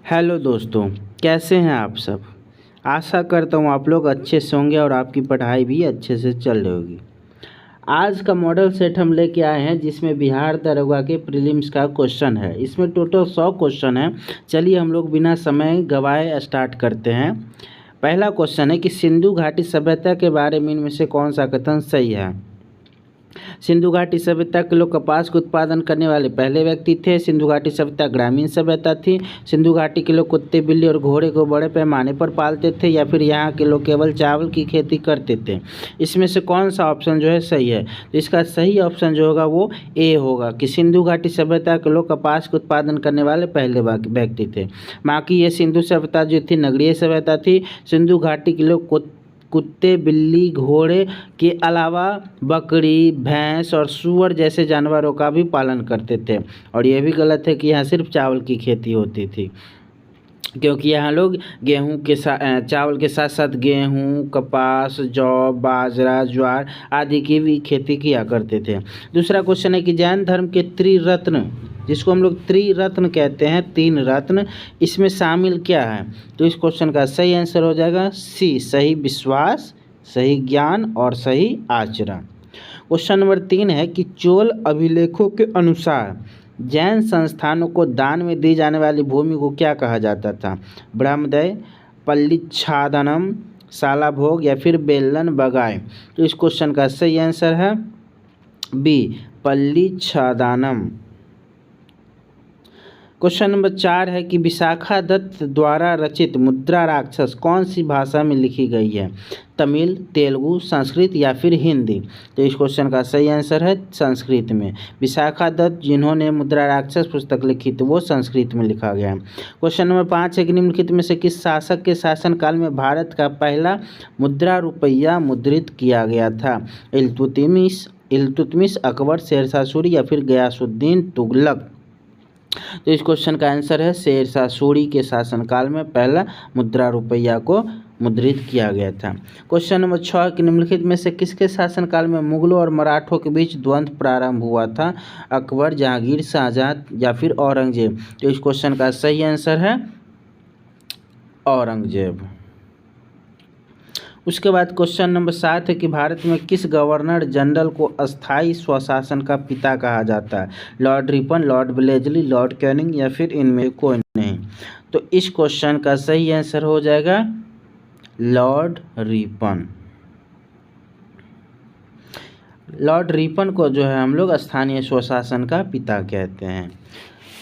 Hello दोस्तों, कैसे हैं आप सब। आशा करता हूँ आप लोग अच्छे से होंगे और आपकी पढ़ाई भी अच्छे से चल रही होगी। आज का मॉडल सेट हम लेके आए हैं जिसमें बिहार दरोगा के प्रीलिम्स का क्वेश्चन है। इसमें टोटल 100 क्वेश्चन है। चलिए हम लोग बिना समय गवाए स्टार्ट करते हैं। पहला क्वेश्चन है कि सिंधु घाटी सभ्यता के बारे में इनमें से कौन सा कथन सही है। सिंधु घाटी सभ्यता के लोग कपास का उत्पादन करने वाले पहले व्यक्ति थे। सिंधु घाटी सभ्यता ग्रामीण सभ्यता थी। सिंधु घाटी के लोग कुत्ते, बिल्ली और घोड़े को बड़े पैमाने पर पालते थे, या फिर यहाँ के लोग केवल चावल की खेती करते थे। इसमें से कौन सा ऑप्शन जो है सही है। तो इसका सही ऑप्शन जो होगा वो ए होगा कि सिंधु घाटी सभ्यता के लोग कपास का उत्पादन करने वाले पहले व्यक्ति थे। बाकी ये सिंधु सभ्यता जो थी नगरीय सभ्यता थी। सिंधु घाटी के लोग कुत्ते, बिल्ली, घोड़े के अलावा बकरी, भैंस और सूअर जैसे जानवरों का भी पालन करते थे। और ये भी गलत है कि यहाँ सिर्फ चावल की खेती होती थी, क्योंकि यहाँ लोग गेहूं के साथ चावल के साथ साथ गेहूं, कपास, जौ, बाजरा, ज्वार आदि की भी खेती किया करते थे। दूसरा क्वेश्चन है कि जैन धर्म के त्रिरत्न, जिसको हम लोग त्रिरत्न कहते हैं, 3 रत्न, इसमें शामिल क्या है। तो इस क्वेश्चन का सही आंसर हो जाएगा सी, सही विश्वास, सही ज्ञान और सही आचरण। क्वेश्चन नंबर 3 है कि चोल अभिलेखों के अनुसार जैन संस्थानों को दान में दी जाने वाली भूमि को क्या कहा जाता था। ब्रह्मदय, पल्लिच्छादनम, सालाभोग या फिर बेलन बगाए। तो इस क्वेश्चन का सही आंसर है बी, पल्लिच्छादनम। क्वेश्चन नंबर 4 है कि विशाखा दत्त द्वारा रचित मुद्रा राक्षस कौन सी भाषा में लिखी गई है। तमिल, तेलुगु, संस्कृत या फिर हिंदी। तो इस क्वेश्चन का सही आंसर है संस्कृत में। विशाखा दत्त जिन्होंने मुद्रा राक्षस पुस्तक लिखी थी वो संस्कृत में लिखा गया है। क्वेश्चन नंबर 5 है कि निम्नलिखित में से किस शासक के शासनकाल में भारत का पहला मुद्रा रुपया मुद्रित किया गया था। इल्तुतमिश, अकबर, शेरशाह सूरी या फिर गयासुद्दीन तुगलक। तो इस क्वेश्चन का आंसर है शेरशाह सूरी के शासनकाल में पहला मुद्रा रुपया को मुद्रित किया गया था। क्वेश्चन नंबर 6 कि निम्नलिखित में से किसके शासनकाल में मुगलों और मराठों के बीच द्वंद्व प्रारंभ हुआ था। अकबर, जहांगीर, शाहजहां या फिर औरंगजेब। तो इस क्वेश्चन का सही आंसर है औरंगजेब। उसके बाद क्वेश्चन नंबर 7 है कि भारत में किस गवर्नर जनरल को अस्थाई स्वशासन का पिता कहा जाता है। Lord Ripon, Lord ब्लेजली, Lord Canning या फिर इनमें कोई नहीं। तो इस क्वेश्चन का सही आंसर हो जाएगा लॉर्ड रिपन। लॉर्ड रिपन को जो है हम लोग स्थानीय स्वशासन का पिता कहते हैं।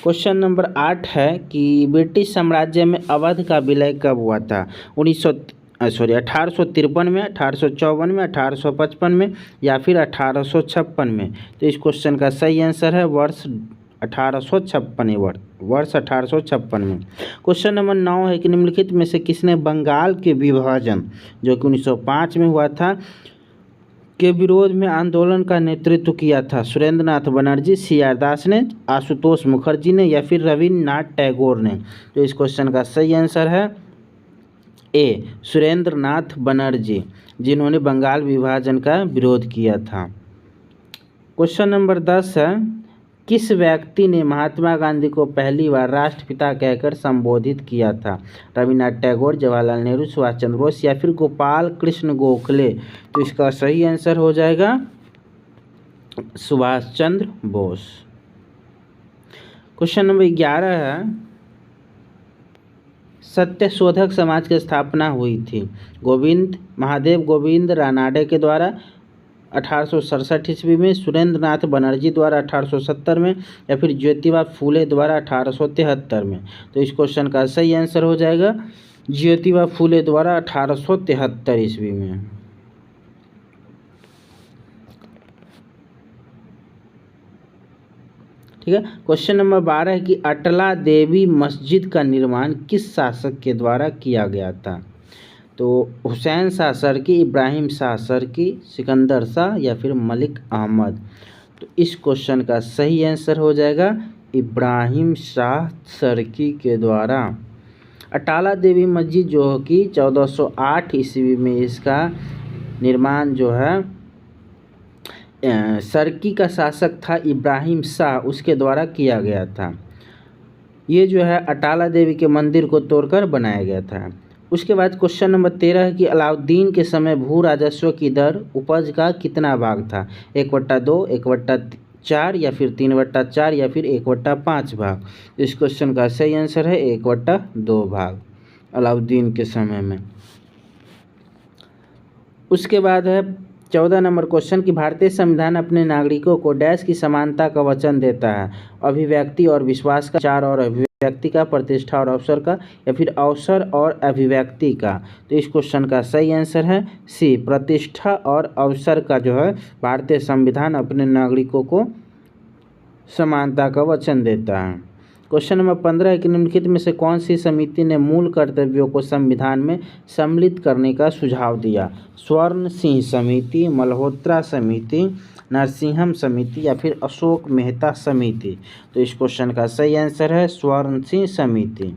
क्वेश्चन नंबर 8 है कि ब्रिटिश साम्राज्य में अवध का विलय कब हुआ था। 1853 में, 1854 में, 1855 में या फिर 1856 में। तो इस क्वेश्चन का सही आंसर है वर्ष 1856 वर्ष 1856 में। क्वेश्चन नंबर 9 है कि निम्नलिखित में से किसने बंगाल के विभाजन जो कि 1905 में हुआ था के विरोध में आंदोलन का नेतृत्व किया था। सुरेंद्र नाथ बनर्जी, सी.आर. दास ने, आशुतोष मुखर्जी ने या फिर रविन्द्रनाथ टैगोर ने। तो इस क्वेश्चन का सही आंसर है ए, सुरेंद्र नाथ बनर्जी, जिन्होंने बंगाल विभाजन का विरोध किया था। क्वेश्चन नंबर 10 है किस व्यक्ति ने महात्मा गांधी को पहली बार राष्ट्रपिता कहकर संबोधित किया था। रविन्द्रनाथ टैगोर, जवाहरलाल नेहरू, सुभाष चंद्र बोस या फिर गोपाल कृष्ण गोखले। तो इसका सही आंसर हो जाएगा सुभाष चंद्र बोस। क्वेश्चन नंबर 11 है सत्यशोधक समाज की स्थापना हुई थी। महादेव गोविंद रानाडे के द्वारा 1867 ईस्वी में, सुरेंद्र नाथ बनर्जी द्वारा 1870 में या फिर ज्योतिबा फूले द्वारा 1873 में। तो इस क्वेश्चन का सही आंसर हो जाएगा ज्योतिबा फूले द्वारा 1873 ईस्वी में। ठीक है। क्वेश्चन नंबर 12 है कि अटला देवी मस्जिद का निर्माण किस शासक के द्वारा किया गया था। तो हुसैन शाह सरकी, इब्राहिम शाह सरकी, सिकंदर शाह या फिर मलिक अहमद। तो इस क्वेश्चन का सही आंसर हो जाएगा इब्राहिम शाह सरकी के द्वारा। अटाला देवी मस्जिद जो कि 1408 ईस्वी में इसका निर्माण जो है सरकी का शासक था इब्राहिम शाह, उसके द्वारा किया गया था। ये जो है अटाला देवी के मंदिर को तोड़कर बनाया गया था। उसके बाद क्वेश्चन नंबर 13 है कि अलाउद्दीन के समय भू राजस्व की दर उपज का कितना भाग था? 1/2, 1/4 या फिर 3/4 या फिर 1/5 भाग। इस क्वेश्चन का सही आंसर है 1/2 भाग अलाउद्दीन के समय में। उसके बाद है 14 नंबर क्वेश्चन कि भारतीय संविधान अपने नागरिकों को डैश की समानता का वचन देता है? अभिव्यक्ति और विश्वास का, विचार और अभिव्यक्ति का, प्रतिष्ठा और अवसर का, या फिर अवसर और अभिव्यक्ति का। तो इस क्वेश्चन का सही आंसर है सी, प्रतिष्ठा और अवसर का जो है भारतीय संविधान अपने नागरिकों को समानता का वचन देता है। क्वेश्चन नंबर 15 है कि निम्नलिखित में से कौन सी समिति ने मूल कर्तव्यों को संविधान में सम्मिलित करने का सुझाव दिया? स्वर्ण सिंह समिति, मल्होत्रा समिति, नरसिंहम समिति, या फिर अशोक मेहता समिति। तो इस क्वेश्चन का सही आंसर है स्वर्ण सिंह समिति।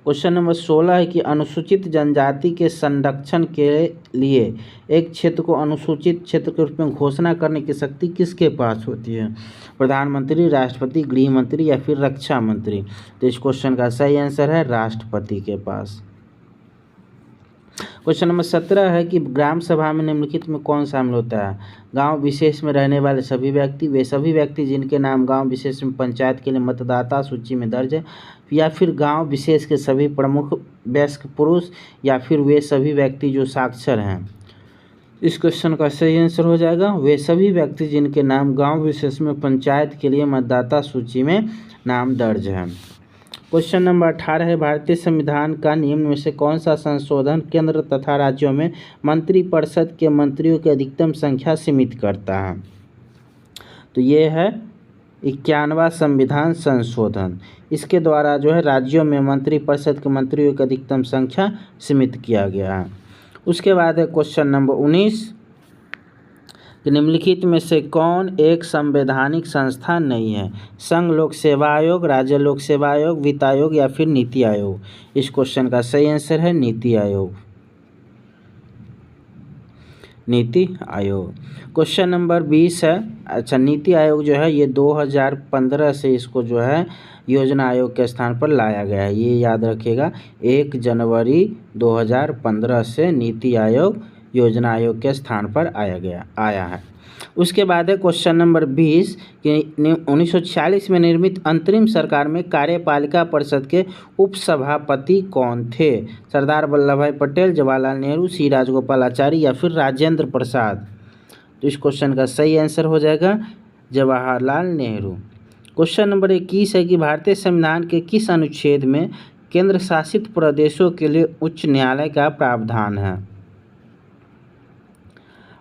क्वेश्चन नंबर 16 है कि अनुसूचित जनजाति के संरक्षण के लिए एक क्षेत्र को अनुसूचित क्षेत्र के रूप में घोषणा करने की शक्ति किसके पास होती है? प्रधानमंत्री, राष्ट्रपति, गृह मंत्री, या फिर रक्षा मंत्री। तो इस क्वेश्चन का सही आंसर है राष्ट्रपति के पास। क्वेश्चन नंबर 17 है कि ग्राम सभा में निम्नलिखित में कौन शामिल होता है? गांव विशेष में रहने वाले सभी व्यक्ति, वे सभी व्यक्ति जिनके नाम गांव विशेष में पंचायत के लिए मतदाता सूची में दर्ज है, या फिर गांव विशेष के सभी प्रमुख वयस्क पुरुष, या फिर वे सभी व्यक्ति जो साक्षर हैं। इस क्वेश्चन का सही आंसर हो जाएगा वे सभी व्यक्ति जिनके नाम गांव विशेष में पंचायत के लिए मतदाता सूची में नाम दर्ज है। क्वेश्चन नंबर 18 है भारतीय संविधान का निम्न में से कौन सा संशोधन केंद्र तथा राज्यों में मंत्रिपरिषद के मंत्रियों की अधिकतम संख्या सीमित करता है? तो ये है 91वां संविधान संशोधन। इसके द्वारा जो है राज्यों में मंत्रिपरिषद के मंत्रियों की अधिकतम संख्या सीमित किया गया है। उसके बाद है क्वेश्चन नंबर 19 कि निम्नलिखित में से कौन एक संवैधानिक संस्था नहीं है? संघ लोक सेवा आयोग, राज्य लोक सेवा आयोग, वित्त आयोग, या फिर नीति आयोग। इस क्वेश्चन का सही आंसर है नीति आयोग, नीति आयोग। क्वेश्चन नंबर 20 है, अच्छा नीति आयोग जो है ये 2015 से इसको जो है योजना आयोग के स्थान पर लाया गया है, ये याद रखिएगा। 1 जनवरी 2015 से नीति आयोग योजना आयोग के स्थान पर आया है। उसके बाद है क्वेश्चन नंबर 20 कि 1946 में निर्मित अंतरिम सरकार में कार्यपालिका परिषद के उपसभापति कौन थे? सरदार वल्लभ भाई पटेल, जवाहरलाल नेहरू, सी राजगोपालाचारी, या फिर राजेंद्र प्रसाद। तो इस क्वेश्चन का सही आंसर हो जाएगा जवाहरलाल नेहरू। क्वेश्चन नंबर 21 है कि भारतीय संविधान के किस अनुच्छेद में केंद्र शासित प्रदेशों के लिए उच्च न्यायालय का प्रावधान है?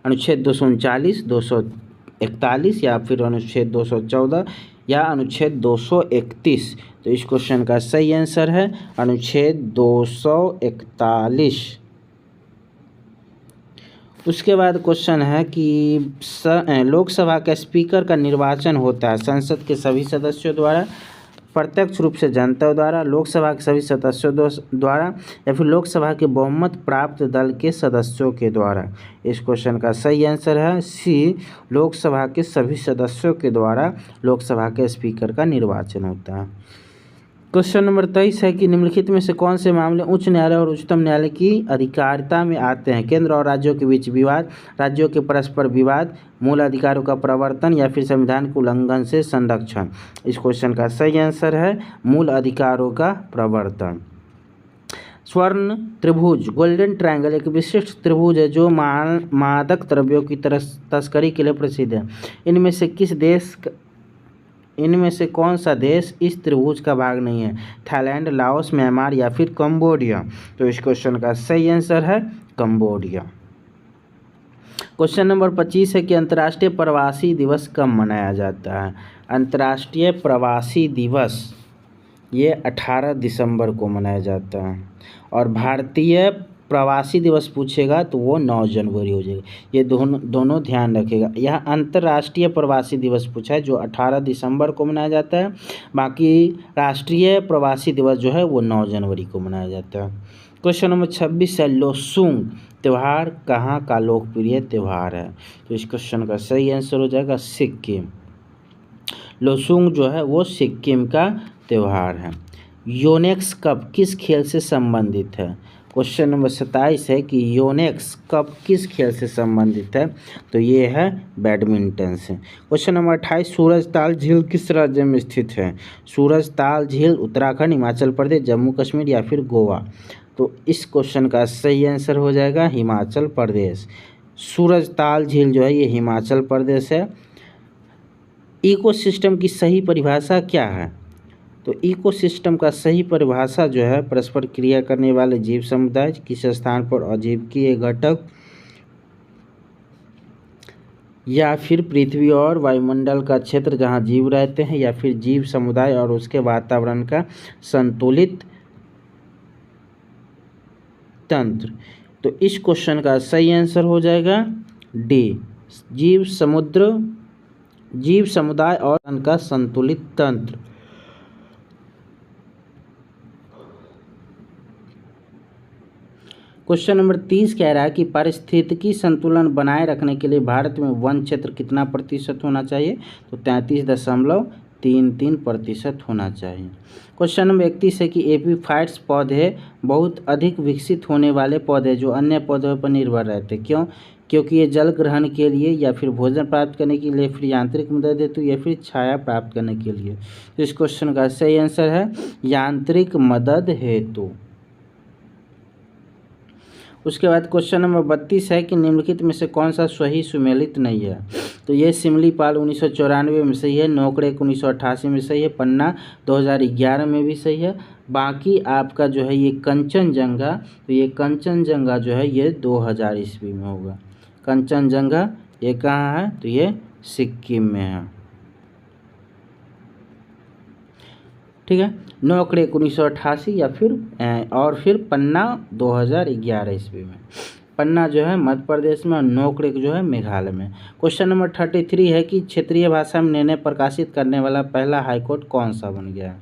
अनुच्छेद 239, 241, या फिर अनुच्छेद 214, या अनुच्छेद 231। तो इस क्वेश्चन का सही आंसर है अनुच्छेद 241। उसके बाद क्वेश्चन है कि लोकसभा के स्पीकर का निर्वाचन होता है संसद के सभी सदस्यों द्वारा, प्रत्यक्ष रूप से जनता द्वारा, लोकसभा के सभी सदस्यों द्वारा, या फिर लोकसभा के बहुमत प्राप्त दल के सदस्यों के द्वारा। इस क्वेश्चन का सही आंसर है सी, लोकसभा के सभी सदस्यों के द्वारा लोकसभा के स्पीकर का निर्वाचन होता है। क्वेश्चन नंबर 23 है कि निम्नलिखित में से कौन से मामले उच्च न्यायालय और उच्चतम न्यायालय की अधिकारिता में आते हैं? केंद्र और राज्यों के बीच विवाद, राज्यों के परस्पर विवाद, मूल अधिकारों का प्रवर्तन, या फिर संविधान के उल्लंघन से संरक्षण। इस क्वेश्चन का सही आंसर है मूल अधिकारों का प्रवर्तन। स्वर्ण त्रिभुज, गोल्डन ट्रायंगल एक विशिष्ट त्रिभुज है जो मादक द्रव्यों की तस्करी के लिए प्रसिद्ध है। इनमें से कौन सा देश इस त्रिभुज का भाग नहीं है? थाईलैंड, लाओस, म्यांमार, या फिर कंबोडिया। तो इस क्वेश्चन का सही आंसर है कंबोडिया। क्वेश्चन नंबर 25 है कि अंतर्राष्ट्रीय प्रवासी दिवस कब मनाया जाता है? अंतर्राष्ट्रीय प्रवासी दिवस ये 18 दिसंबर को मनाया जाता है, और भारतीय प्रवासी दिवस पूछेगा तो वो 9 जनवरी हो जाएगा। ये दोनों ध्यान रखेगा। यह अंतर्राष्ट्रीय प्रवासी दिवस पूछा है जो 18 दिसंबर को मनाया जाता है, बाकी राष्ट्रीय प्रवासी दिवस जो है वो 9 जनवरी को मनाया जाता है। क्वेश्चन नंबर 26 है लोसूंग त्यौहार कहाँ का लोकप्रिय त्यौहार है? तो इस क्वेश्चन का सही आंसर हो जाएगा सिक्किम। लोसूंग जो है वो सिक्किम का त्यौहार है। योनेक्स कप किस खेल से संबंधित है? क्वेश्चन नंबर 27 है कि योनेक्स कप किस खेल से संबंधित है? तो ये है बैडमिंटन से। क्वेश्चन नंबर 28, सूरजताल झील किस राज्य में स्थित है? सूरजताल झील उत्तराखंड, हिमाचल प्रदेश, जम्मू कश्मीर या फिर गोवा? तो इस क्वेश्चन का सही आंसर हो जाएगा हिमाचल प्रदेश। सूरजताल झील जो है ये हिमाचल प्रदेश है। इकोसिस्टम की सही परिभाषा क्या है? तो इकोसिस्टम का सही परिभाषा जो है परस्पर क्रिया करने वाले जीव समुदाय, किस स्थान पर अजीविकीय घटक या फिर पृथ्वी और वायुमंडल का क्षेत्र जहां जीव रहते हैं, या फिर जीव समुदाय और उसके वातावरण का संतुलित तंत्र। तो इस क्वेश्चन का सही आंसर हो जाएगा डी, जीव समुदाय और उनका संतुलित तंत्र। क्वेश्चन नंबर 30 कह रहा है कि पारिस्थितिकी संतुलन बनाए रखने के लिए भारत में वन क्षेत्र कितना प्रतिशत होना चाहिए? तो 33.33% होना चाहिए। क्वेश्चन नंबर 31 है कि एपीफाइट्स पौधे बहुत अधिक विकसित होने वाले पौधे जो अन्य पौधों पर निर्भर रहते हैं, क्यों? क्योंकि ये जल ग्रहण के लिए, या फिर भोजन प्राप्त करने के लिए, फिर यांत्रिक मदद हेतु, या फिर छाया प्राप्त करने के लिए। तो इस क्वेश्चन का सही आंसर है यांत्रिक मदद हेतु। उसके बाद क्वेश्चन नंबर 32 है कि निम्नलिखित में से कौन सा सही सुमेलित नहीं है? तो ये सिमलीपाल 1994 में सही है, नोकरेक 1988 में सही है, पन्ना 2011 में भी सही है। बाकी आपका जो है ये कंचनजंगा, तो ये कंचनजंगा जो है ये 2000 ईस्वी में होगा। कंचनजंगा ये कहाँ है? तो ये सिक्किम में है। ठीक है, नोकरेक 1988 या फिर और फिर पन्ना 2011 ईस्वी में। पन्ना जो है मध्य प्रदेश में और नोकरेक जो है मेघालय में। क्वेश्चन नंबर 33 है कि क्षेत्रीय भाषा में निर्णय प्रकाशित करने वाला पहला हाईकोर्ट कौन सा बन गया है?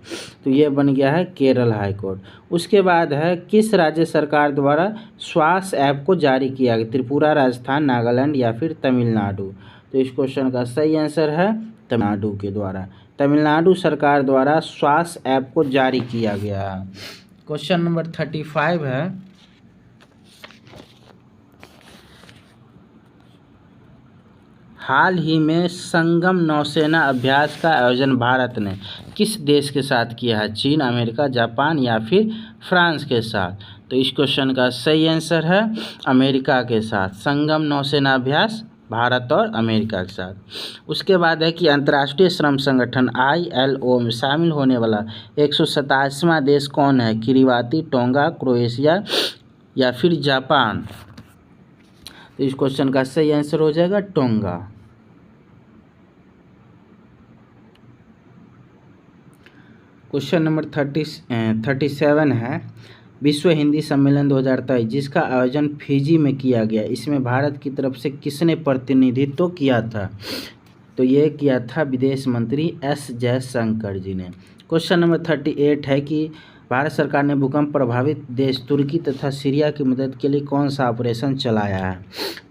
तो ये बन गया है केरल हाईकोर्ट। उसके बाद है किस राज्य सरकार द्वारा स्वास्थ्य ऐप को जारी किया गया? त्रिपुरा, राजस्थान, नागालैंड या फिर तमिलनाडु? तो इस क्वेश्चन का सही आंसर है तमिलनाडु के द्वारा। तमिलनाडु सरकार द्वारा स्वास्थ्य ऐप को जारी किया गया है। क्वेश्चन नंबर 35 है हाल ही में संगम नौसेना अभ्यास का आयोजन भारत ने किस देश के साथ किया है? चीन, अमेरिका, जापान या फिर फ्रांस के साथ? तो इस क्वेश्चन का सही आंसर है अमेरिका के साथ। संगम नौसेना अभ्यास भारत और अमेरिका के साथ। उसके बाद है कि अंतर्राष्ट्रीय श्रम संगठन ILO में शामिल होने वाला 127वां देश कौन है? किरीबाती, टोंगा, क्रोएशिया या फिर जापान? तो इस क्वेश्चन का सही आंसर हो जाएगा टोंगा। क्वेश्चन नंबर 37 है विश्व हिंदी सम्मेलन 2023 जिसका आयोजन फिजी में किया गया, इसमें भारत की तरफ से किसने प्रतिनिधित्व किया था? तो ये किया था विदेश मंत्री S जयशंकर जी ने। क्वेश्चन नंबर 38 है कि भारत सरकार ने भूकंप प्रभावित देश तुर्की तथा सीरिया की मदद के लिए कौन सा ऑपरेशन चलाया है?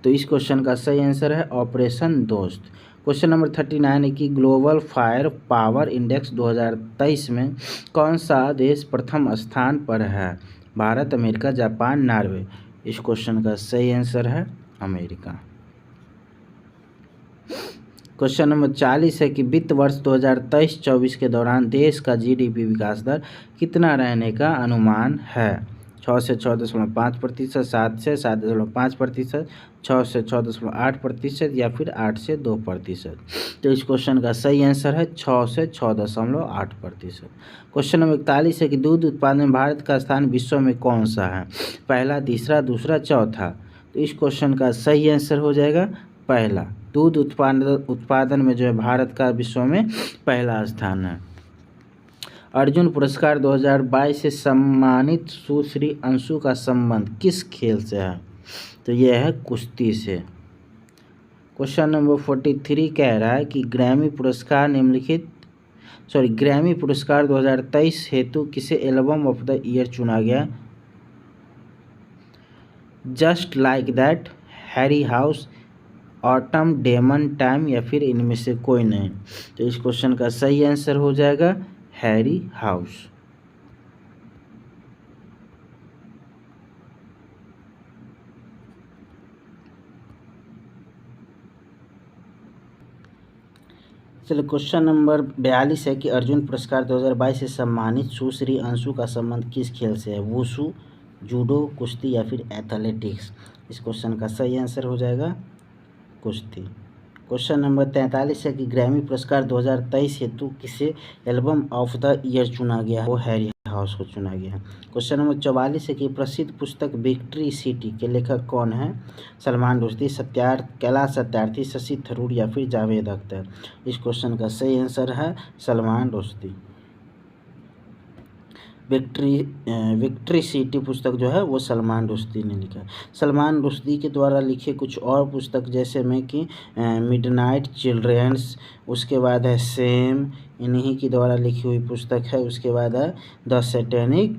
तो इस क्वेश्चन का सही आंसर है ऑपरेशन दोस्त। क्वेश्चन नंबर 39 है कि ग्लोबल फायर पावर इंडेक्स 2023 में कौन सा देश प्रथम स्थान पर है? Bharat, America, Japan, Norway? इस क्वेश्चन का सही आंसर है अमेरिका। क्वेश्चन नंबर 40 है कि वित्त वर्ष 2023-24 के दौरान देश का GDP विकास दर कितना रहने का अनुमान है? 6 से 6.5%, 7 से 7.5%, 6 से 6.8% या फिर 8 से 2%? तो इस क्वेश्चन का सही आंसर है 6 से 6.8%। क्वेश्चन नंबर 41 है कि दूध उत्पादन में भारत का स्थान विश्व में कौन सा है? पहला, तीसरा, दूसरा, चौथा? तो इस क्वेश्चन का सही आंसर हो जाएगा पहला। दूध उत्पादन में जो है भारत का विश्व में पहला स्थान है। अर्जुन पुरस्कार 2022 से सम्मानित सुश्री अंशु का संबंध किस खेल से है? तो यह है कुश्ती से। क्वेश्चन नंबर 43 कह रहा है कि ग्रैमी पुरस्कार 2023 हेतु किसे एल्बम ऑफ द ईयर चुना गया? Just like that, Harry House, autumn, demon time या फिर इनमें से कोई नहीं। तो इस क्वेश्चन का सही आंसर हो जाएगा हैरी हाउस। चलिए क्वेश्चन नंबर 42 है कि अर्जुन पुरस्कार 2022 से सम्मानित सुश्री अंशु का संबंध किस खेल से है? वुशु, जूडो, कुश्ती या फिर एथलेटिक्स। इस क्वेश्चन का सही आंसर हो जाएगा कुश्ती। क्वेश्चन नंबर 43 है कि ग्रैमी पुरस्कार 2023 हेतु किसे एल्बम ऑफ द ईयर चुना गया? वो हैरी हाउस को चुना गया। क्वेश्चन नंबर 44 है कि प्रसिद्ध पुस्तक विक्ट्री सिटी के लेखक कौन है? सलमान रुश्दी, कैलाश सत्यार्थी, शशि थरूर या फिर जावेद अख्तर। इस क्वेश्चन का सही आंसर है सलमान रुश्दी। विक्ट्री सिटी पुस्तक जो है वो सलमान रुश्दी ने लिखा है। सलमान रुश्दी के द्वारा लिखे कुछ और पुस्तक जैसे में कि मिडनाइट चिल्ड्रेंस, उसके बाद है सेम, इन्हीं की द्वारा लिखी हुई पुस्तक है। उसके बाद है the satanic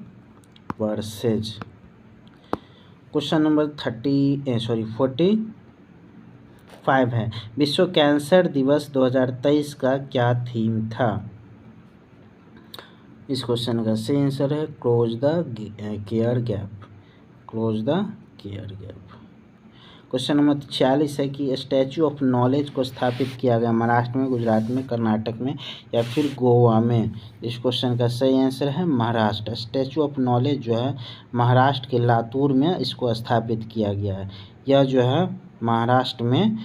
versus. Question number 45 है विश्व कैंसर दिवस 2023 का क्या थीम था? इस क्वेश्चन का सही आंसर है close the care gap. Close the care gap. Question number 46 है कि स्टैचू ऑफ नॉलेज को स्थापित किया गया महाराष्ट्र में, गुजरात में, कर्नाटक में या फिर गोवा में। इस क्वेश्चन का सही आंसर है महाराष्ट्र। स्टैचू ऑफ नॉलेज जो है महाराष्ट्र के लातूर में इसको स्थापित किया गया है। यह जो है महाराष्ट्र में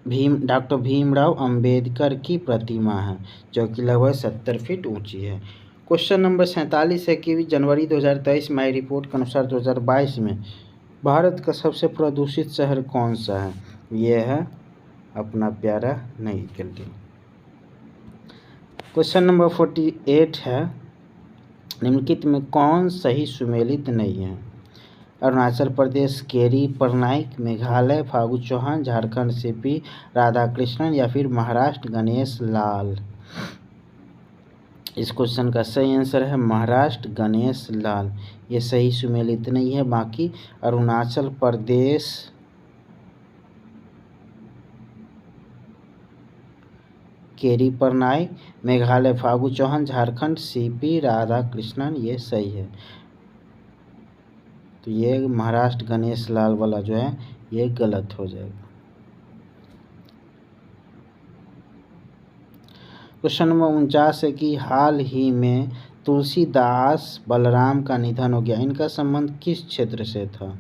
डॉक्टर भीमराव अंबेडकर की प्रतिमा है जो कि लगभग 70 फीट ऊंची है। क्वेश्चन नंबर 47 है कि जनवरी 2023 माई रिपोर्ट के अनुसार 2022 में भारत का सबसे प्रदूषित शहर कौन सा है? यह है अपना प्यारा नई दिल्ली। क्वेश्चन नंबर 48 है निम्नलिखित में कौन सही सुमेलित नहीं है? अरुणाचल प्रदेश केरी परनाइक, मेघालय फागू चौहान, झारखंड सीपी राधाकृष्णन या फिर महाराष्ट्र गणेश लाल। इस क्वेश्चन का सही आंसर है महाराष्ट्र गणेश लाल। ये सही सुमेलित नहीं है। बाकी अरुणाचल प्रदेश केरी परनाइक, मेघालय फागू चौहान, झारखंड सीपी राधाकृष्णन ये सही है। तो ये महाराष्ट्र गणेश लाल वाला जो है ये गलत हो जाएगा। क्वेश्चन नंबर 49 है कि हाल ही में तुलसीदास बलराम का निधन हो गया। इनका संबंध किस क्षेत्र से था?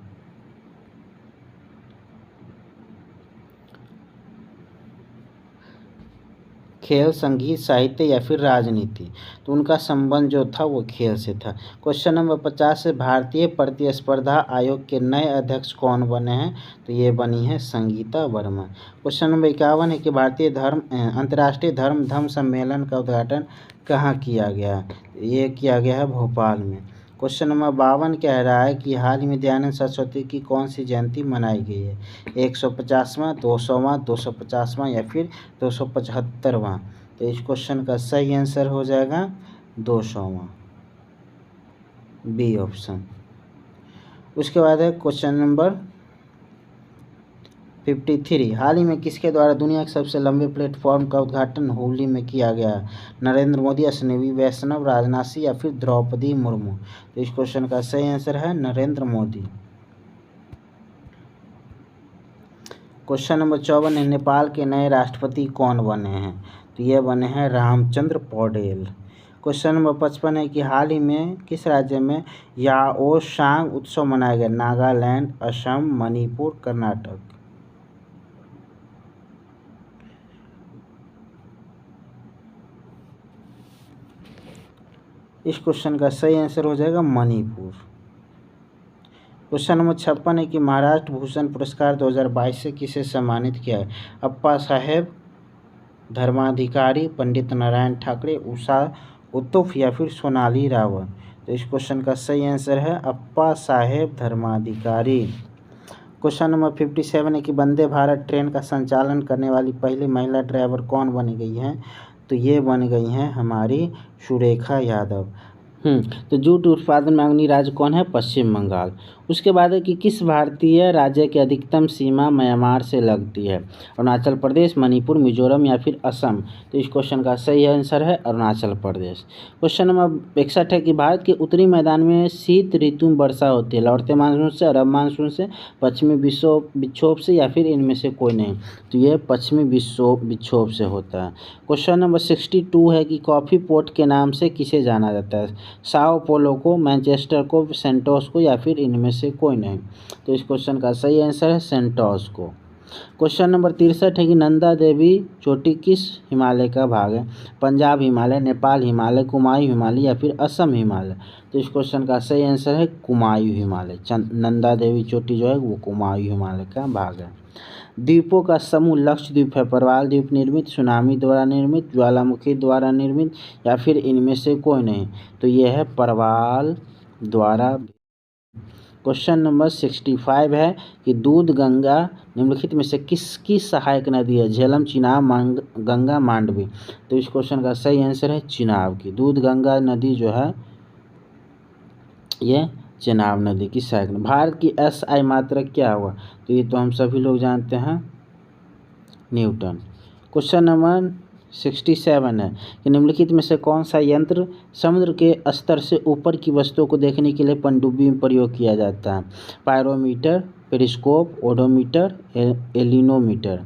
खेल, संगीत, साहित्य या फिर राजनीति। तो उनका संबंध जो था वो खेल से था। क्वेश्चन नंबर 50 है भारतीय प्रतिस्पर्धा आयोग के नए अध्यक्ष कौन बने हैं? तो ये बनी है संगीता वर्मा। क्वेश्चन नंबर 51 है कि भारतीय अंतर्राष्ट्रीय धर्म सम्मेलन का उद्घाटन कहाँ किया गया? ये किया गया है भोपाल में। क्वेश्चन नंबर 52 कह रहा है कि हाल ही में दयानंद सरस्वती की कौन सी जयंती मनाई गई है? 150वां, 200वां, 250वां या फिर 275वां। तो इस क्वेश्चन का सही आंसर हो जाएगा 200वां, बी ऑप्शन। उसके बाद है क्वेश्चन नंबर 53 हाल ही में किसके द्वारा दुनिया के सबसे लंबे प्लेटफॉर्म का उद्घाटन हुबली में किया गया? नरेंद्र मोदी, अश्विनी वैष्णव, राजनाथ सिंह या फिर द्रौपदी मुर्मू। तो इस क्वेश्चन का सही आंसर है नरेंद्र मोदी। क्वेश्चन नंबर 54 है नेपाल के नए राष्ट्रपति कौन बने हैं? तो ये बने हैं रामचंद्र पौडेल। क्वेश्चन नंबर 55 है कि हाल ही में किस राज्य में याओसांग उत्सव मनाया गया? नागालैंड, असम, मणिपुर, कर्नाटक। इस क्वेश्चन का सही आंसर हो जाएगा मणिपुर। क्वेश्चन नंबर 56 है कि महाराष्ट्र भूषण पुरस्कार 2022 से किसे सम्मानित किया है? अप्पा साहेब धर्माधिकारी, पंडित नारायण ठाकरे, उषा उत्तुफ या फिर सोनाली रावत। तो इस क्वेश्चन का सही आंसर है अप्पा साहेब धर्माधिकारी। क्वेश्चन नंबर 57 है कि वंदे भारत ट्रेन का संचालन करने वाली पहली महिला ड्राइवर कौन बनी गई हैं? तो ये बन गई हैं हमारी सुरेखा यादव। तो जूट उत्पादन में अग्रणी राज्य कौन है? पश्चिम बंगाल। उसके बाद है कि किस भारतीय राज्य की अधिकतम सीमा म्यांमार से लगती है? अरुणाचल प्रदेश, मणिपुर, मिजोरम या फिर असम? तो इस क्वेश्चन का सही आंसर है अरुणाचल प्रदेश। क्वेश्चन नंबर 61 है कि भारत के उत्तरी मैदान में शीत ऋतु में वर्षा होती है लौटते मानसून से, अरब मानसून से, पश्चिमी विक्षोभ से या फिर इनमें से कोई नहीं? तो ये पश्चिमी विक्षोभ से होता है। क्वेश्चन नंबर 62 है कि कॉफ़ी पोर्ट के नाम से किसे जाना जाता है? साओ पोलो को, मैनचेस्टर को, सेंटोस को या फिर इनमें से कोई नहीं? तो इस क्वेश्चन का सही आंसर है सेंटोस को। क्वेश्चन नंबर 63 है कि नंदा देवी चोटी किस हिमालय का भाग है? पंजाब हिमालय, नेपाल हिमालय, कुमायूं हिमालय या फिर असम हिमालय? तो इस क्वेश्चन का सही आंसर है कुमायूं हिमालय। नंदा देवी चोटी जो है वो कुमायूं हिमालय का भाग है। द्वीपों का समूह लक्षद्वीप है प्रवाल द्वीप निर्मित, सुनामी द्वारा निर्मित, ज्वालामुखी द्वारा निर्मित या फिर इनमें से कोई नहीं? तो यह है प्रवाल द्वारा। क्वेश्चन नंबर 65 है कि दूध गंगा निम्नलिखित में से किसकी सहायक नदी है? झेलम, चिनाब, गंगा, मांडवी? तो इस क्वेश्चन का सही आंसर है चिनाब की। दूध गंगा नदी जो है ये चिनाब नदी की सहायक। भारत की SI मात्रक क्या हुआ? तो ये तो हम सभी लोग जानते हैं, न्यूटन। क्वेश्चन नंबर 67 है कि निम्नलिखित में से कौन सा यंत्र समुद्र के स्तर से ऊपर की वस्तुओं को देखने के लिए पनडुब्बी में प्रयोग किया जाता है? Pyrometer, periscope, odometer, anemometer?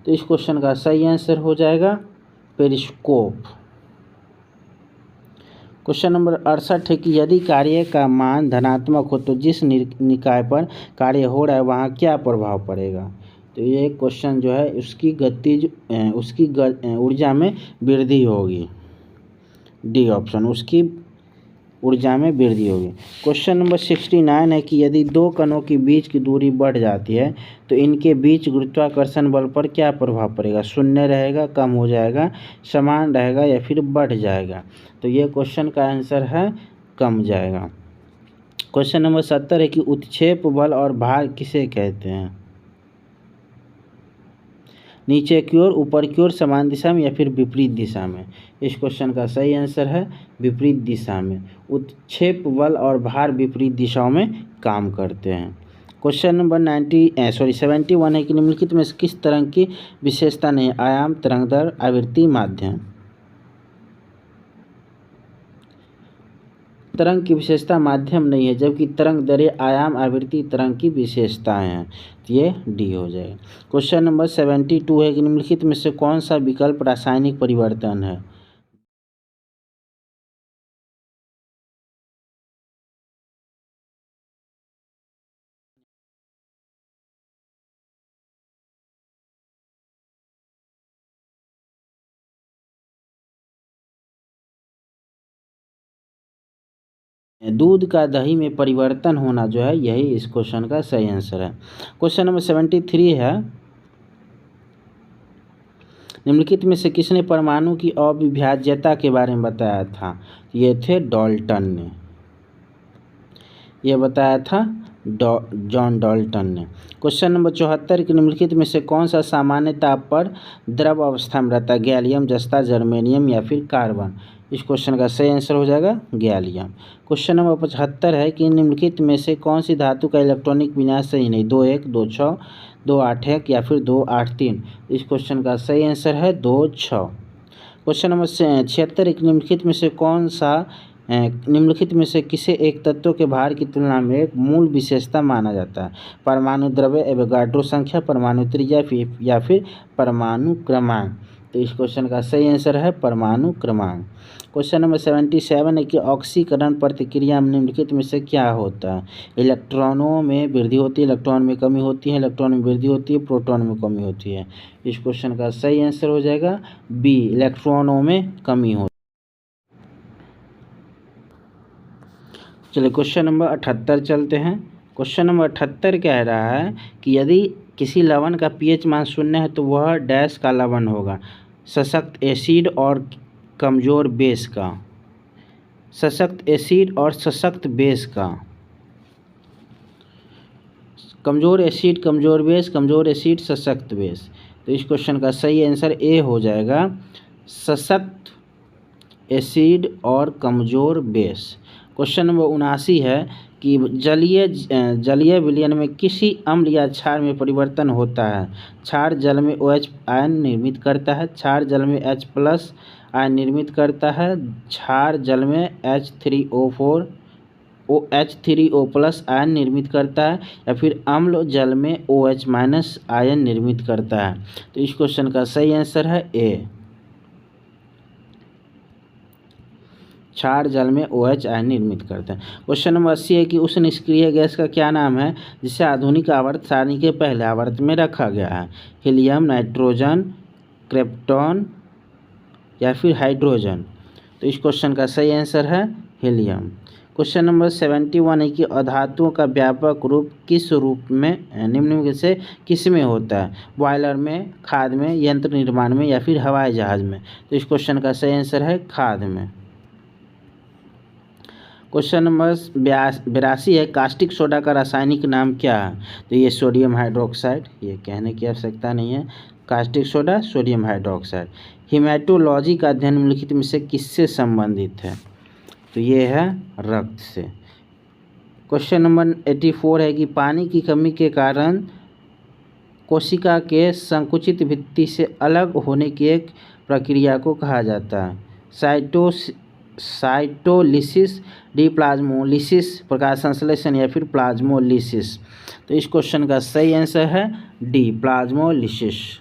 तो इस क्वेश्चन का सही आंसर हो जाएगा पेरिस्कोप। क्वेश्चन नंबर 68 है कि यदि कार्य का मान धनात्मक हो तो जिस निकाय पर कार्य हो रहा है वहाँ क्या प्रभाव पड़ेगा? तो ये क्वेश्चन जो है उसकी ऊर्जा में वृद्धि होगी। डी ऑप्शन, उसकी ऊर्जा में वृद्धि होगी। क्वेश्चन नंबर 69 है कि यदि दो कणों के बीच की दूरी बढ़ जाती है तो इनके बीच गुरुत्वाकर्षण बल पर क्या प्रभाव पड़ेगा? शून्य रहेगा, कम हो जाएगा, समान रहेगा या फिर बढ़ जाएगा? तो ये क्वेश्चन का आंसर है कम जाएगा। क्वेश्चन नंबर 70 है कि उत्क्षेप बल और भार किसे कहते हैं? नीचे की ओर, ऊपर की ओर, समान दिशा में या फिर विपरीत दिशा में? इस क्वेश्चन का सही आंसर है विपरीत दिशा में। उत्क्षेप बल और भार विपरीत दिशाओं में काम करते हैं। क्वेश्चन नंबर 71 है कि निम्नलिखित में किस तरंग की विशेषता नहीं? आयाम, तरंग दर, आवृत्ति, माध्यम? तरंग की विशेषता माध्यम नहीं है, जबकि तरंग दरें, आयाम, आवृत्ति तरंग की विशेषताएं हैं। तो ये डी हो जाएगा। क्वेश्चन नंबर 72 है कि निम्नलिखित में से कौन सा विकल्प रासायनिक परिवर्तन है? दूध का दही में परिवर्तन होना जो है यही इस क्वेश्चन का सही आंसर है। क्वेश्चन नंबर 73 है निम्नलिखित में से किसने परमाणु की अविभाज्यता के बारे में बताया था? ये थे डाल्टन ने, ये बताया था जॉन डाल्टन ने। क्वेश्चन नंबर 74 के निम्नलिखित में से कौन सा सामान्य ताप पर द्रव अवस्था में रहता है? गैलियम, जस्ता, जर्मेनियम या फिर कार्बन? इस क्वेश्चन का सही आंसर हो जाएगा गैलियम। क्वेश्चन नंबर 75 है कि निम्नलिखित में से कौन सी धातु का इलेक्ट्रॉनिक विन्यास सही नहीं? 2-1, 2-6, 2-8-1 या फिर 2-8-3? इस क्वेश्चन का सही आंसर है 2-6। क्वेश्चन नंबर 76 एक निम्नलिखित में से कौन सा निम्नलिखित में से किसे एक तत्व के भार की तुलना में एक मूल विशेषता माना जाता है? परमाणु द्रव्य, एवोगाड्रो संख्या, परमाणु त्रिज्या या फिर परमाणु क्रमांक? तो इस क्वेश्चन का सही आंसर है परमाणु क्रमांक। क्वेश्चन नंबर 77 है कि ऑक्सीकरण प्रक्रिया में निम्नलिखित में से क्या होता है? इलेक्ट्रॉनों में वृद्धि होती है, इलेक्ट्रॉन में कमी होती है, इलेक्ट्रॉन में वृद्धि होती है, प्रोटॉन में कमी होती है? इस क्वेश्चन का सही आंसर हो जाएगा बी, इलेक्ट्रॉनों में कमी होती है। चलिए क्वेश्चन नंबर 78 चलते हैं। क्वेश्चन नंबर 78 कह रहा है कि यदि किसी लवण का pH मान 0 है तो वह डैश का लवण होगा? सशक्त एसिड और कमज़ोर बेस का? सशक्त एसिड और सशक्त बेस का? कमज़ोर एसिड, कमज़ोर बेस, कमज़ोर एसिड, सशक्त बेस? तो इस क्वेश्चन का सही आंसर ए हो जाएगा सशक्त एसिड और कमज़ोर बेस। क्वेश्चन नंबर 79 है कि जलीय विलयन में किसी अम्ल या क्षार में परिवर्तन होता है। क्षार जल में OH आयन निर्मित करता है, क्षार जल में H+ आयन निर्मित करता है, क्षार जल में H3O आयन निर्मित करता है, या फिर अम्ल जल में OH- आयन निर्मित करता है। तो इस क्वेश्चन का सही आंसर है ए, क्षार जल में OH आयन निर्मित करता है। क्वेश्चन नंबर 80 है कि उस निष्क्रिय गैस का क्या नाम है जिसे आधुनिक आवर्त सारणी के पहले आवर्त में रखा गया है। हीलियम, नाइट्रोजन, क्रिप्टॉन या फिर हाइड्रोजन। तो इस क्वेश्चन का सही आंसर है हीलियम। क्वेश्चन नंबर 71 है कि अधातुओं का व्यापक रूप किस रूप में निम्न से किस में होता है। बॉयलर में, खाद में, यंत्र निर्माण में या फिर हवाई जहाज में। तो इस क्वेश्चन का सही आंसर है खाद में। क्वेश्चन नंबर 82 है कास्टिक सोडा का रासायनिक नाम क्या है। तो ये सोडियम हाइड्रोक्साइड, ये कहने की आवश्यकता नहीं है, caustic soda sodium hydroxide. Haematology का अध्ययन निम्नलिखित में से किससे संबंधित है। तो ये है रक्त से। क्वेश्चन नंबर 84 है कि पानी की कमी के कारण कोशिका के संकुचित भित्ति से अलग होने की एक प्रक्रिया को कहा जाता है। साइटोलिसिस, डिप्लाज्मोलिसिस, प्रकाश संश्लेषण या फिर प्लाज्मोलिसिस। तो इस क्वेश्चन का सही आंसर है डी, प्लाज्मोलिसिस।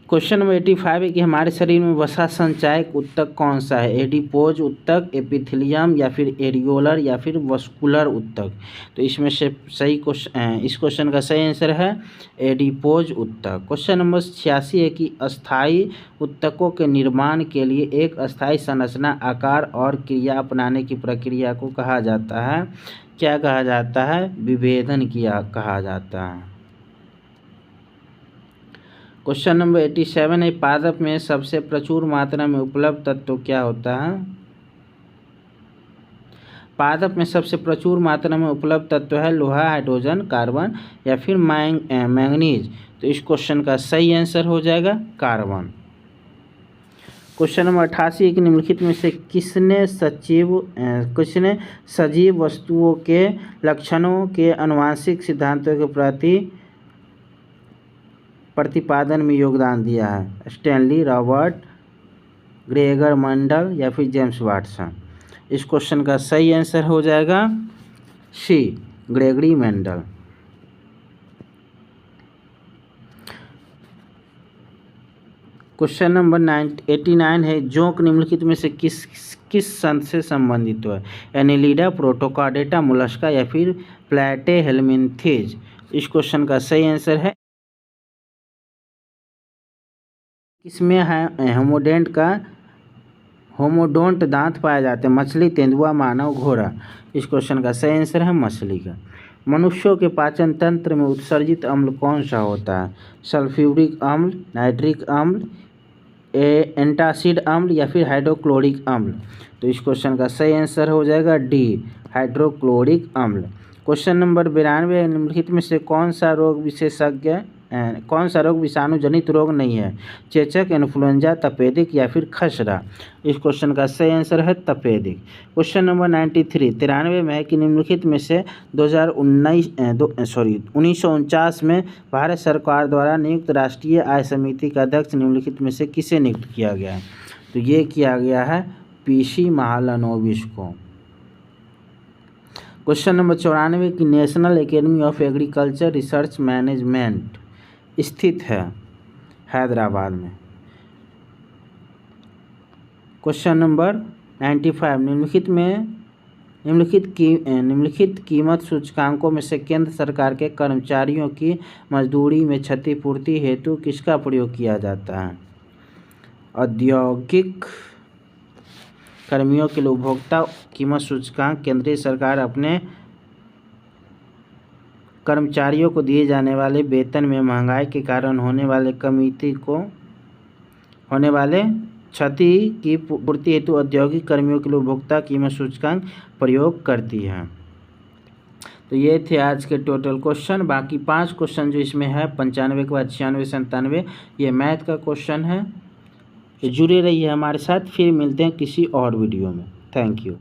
क्वेश्चन नंबर 85 है कि हमारे शरीर में वसा संचायक ऊतक कौन सा है। एडिपोज ऊतक, एपिथेलियम या फिर एरियोलर या फिर वस्कुलर ऊतक। तो इसमें से सही इस क्वेश्चन का सही आंसर है एडिपोज ऊतक। क्वेश्चन नंबर 86 है कि अस्थायी ऊतकों के निर्माण के लिए एक अस्थायी संरचना, आकार और क्रिया अपनाने की प्रक्रिया को कहा जाता है। क्या कहा जाता है। विभेदन किया कहा जाता है। क्वेश्चन नंबर 87 है पादप में सबसे प्रचुर मात्रा में उपलब्ध तत्व क्या होता है। पादप में सबसे प्रचुर मात्रा में उपलब्ध तत्व है लोहा, हाइड्रोजन, कार्बन या फिर मैंगनीज। तो इस क्वेश्चन का सही आंसर हो जाएगा कार्बन। क्वेश्चन नंबर 88 कि निम्नलिखित में से किसने सजीव वस्तुओं के लक्षणों के आनुवंशिक सिद्धांतों के प्रतिपादन में योगदान दिया है। स्टैनली, रॉबर्ट, ग्रेगर मंडल या फिर जेम्स वाटसन। इस क्वेश्चन का सही आंसर हो जाएगा सी, ग्रेगरी मेंडल। क्वेश्चन नंबर 89 है जोंक निम्नलिखित में से किस संत से संबंधित है। एनिलिडा, प्रोटोकार्डेटा, मोलस्का या फिर प्लेटेहेल्मिन्थेज। इस क्वेश्चन का सही आंसर है किसमें है होमोडोंट दांत पाए जाते हैं। मछली, तेंदुआ, मानव, घोड़ा। इस क्वेश्चन का सही आंसर है मछली का। मनुष्यों के पाचन तंत्र में उत्सर्जित अम्ल कौन सा होता है। सल्फ्यूरिक अम्ल, नाइट्रिक अम्ल, एंटासिड अम्ल या फिर हाइड्रोक्लोरिक अम्ल। तो इस क्वेश्चन का सही आंसर हो जाएगा डी, हाइड्रोक्लोरिक अम्ल। क्वेश्चन नंबर 92 निम्नलिखित में से कौन सा रोग विषाणु जनित रोग नहीं है। चेचक, इन्फ्लुएंजा, तपेदिक या फिर खसरा। इस क्वेश्चन का सही आंसर है तपेदिक। क्वेश्चन नंबर 93 में है कि निम्नलिखित में से 1949 में भारत सरकार द्वारा नियुक्त राष्ट्रीय आय समिति का अध्यक्ष निम्नलिखित में से किसे नियुक्त किया गया है। तो ये किया गया है PC महालनोबिस को। क्वेश्चन नंबर 94 की national academy of agriculture research management स्थित है हैदराबाद में। क्वेश्चन नंबर 95 निम्नलिखित कीमत सूचकांकों में से केंद्र सरकार के कर्मचारियों की मजदूरी में क्षतिपूर्ति हेतु किसका प्रयोग किया जाता है। औद्योगिक कर्मियों के लिए उपभोक्ता कीमत सूचकांक केंद्रीय सरकार अपने कर्मचारियों को दिए जाने वाले वेतन में महंगाई के कारण होने वाले क्षति की पूर्ति हेतु औद्योगिक कर्मियों के लिए उपभोक्ता कीमत सूचकांक प्रयोग करती है। तो ये थे आज के टोटल क्वेश्चन। बाकी 5 क्वेश्चन जो इसमें है 95 के बाद 96 97 ये मैथ का क्वेश्चन है। तो जुड़े रहिए हमारे साथ, फिर मिलते हैं किसी और वीडियो में। Thank you.